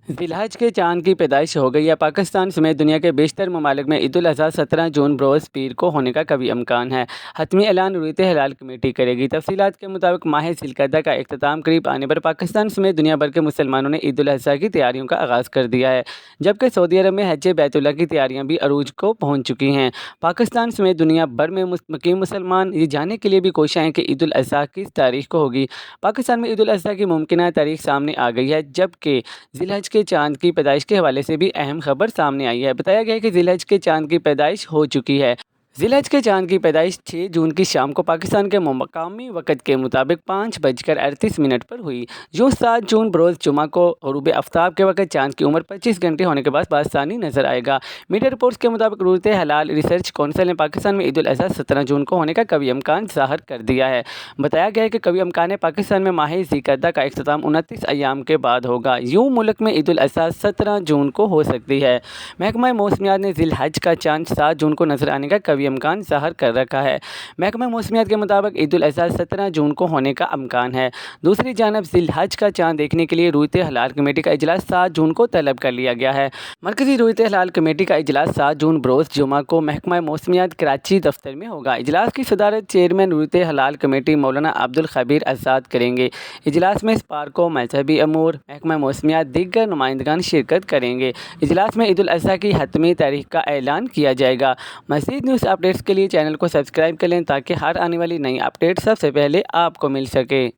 ذی الحج کے چاند کی پیدائش ہو گئی ہے۔ پاکستان سمیت دنیا کے بیشتر ممالک میں عید الاضحیٰ 17 جون بروز پیر کو ہونے کا قوی امکان ہے۔ حتمی اعلان رویت ہلال کمیٹی کرے گی۔ تفصیلات کے مطابق ماہ ذی القعدہ کا اختتام قریب آنے پر پاکستان سمیت دنیا بھر کے مسلمانوں نے عید الاضحیٰ کی تیاریوں کا آغاز کر دیا ہے، جبکہ سعودی عرب میں حج بیت اللہ کی تیاریاں بھی عروج کو پہنچ چکی ہیں۔ پاکستان سمیت دنیا بھر میں مقیم مسلمان یہ جاننے کے لیے بھی کوشاں ہیں کہ عید الاضحیٰ کس تاریخ کو ہوگی۔ پاکستان میں عید الاضحیٰ کی ممکنہ تاریخ سامنے آ گئی ہے، جبکہ ذی الحج کے چاند کی پیدائش کے حوالے سے بھی اہم خبر سامنے آئی ہے۔ بتایا گیا ہے کہ ذی الحج کے چاند کی پیدائش ہو چکی ہے۔ ذی الحج کے چاند کی پیدائش 6 جون کی شام کو پاکستان کے مقامی وقت کے مطابق 5:38 پر ہوئی۔ یوں 7 جون بروز جمعہ کو غروب آفتاب کے وقت چاند کی عمر 25 گھنٹے ہونے کے بعد بازثانی نظر آئے گا۔ میڈیا رپورٹس کے مطابق رویت ہلال ریسرچ کونسل نے پاکستان میں عید الاضحیٰ 17 جون کو ہونے کا قوی امکان ظاہر کر دیا ہے۔ بتایا گیا ہے کہ قوی امکان ہے پاکستان میں ماہ ذی القعدہ کا اختتام 29 ایام کے بعد ہوگا۔ یوں ملک میں عید الاضحیٰ 17 جون کو ہو سکتی ہے۔ محکمہ موسمیات نے ذی الحج کا چاند 7 جون کو نظر آنے کا قوی امکان ظاہر کر رکھا ہے۔ محکمہ موسمیات کے مطابق عید الاضحیٰ 17 جون کو ہونے کا امکان ہے۔ دوسری جانب ذی الحج کا چاند دیکھنے کے لیے رویت ہلال کمیٹی کا اجلاس 7 جون کو طلب کر لیا گیا ہے۔ مرکزی رویت ہلال کمیٹی کا اجلاس 7 جون بروز جمعہ کو محکمہ موسمیات کراچی دفتر میں ہوگا۔ اجلاس کی صدارت چیئرمین رویت ہلال کمیٹی مولانا عبدالخبیر آزاد کریں گے۔ اجلاس میں اسپارکو، مذہبی امور، محکمہ موسمیات دیگر نمائندگان شرکت کریں گے۔ اجلاس میں عید الاضحیٰ کی حتمی تاریخ کا اعلان کیا جائے گا۔ مزید نیوز اپڈیٹس کے لیے چینل کو سبسکرائب کر لیں تاکہ ہر آنے والی نئی اپڈیٹ سب سے پہلے آپ کو مل سکے۔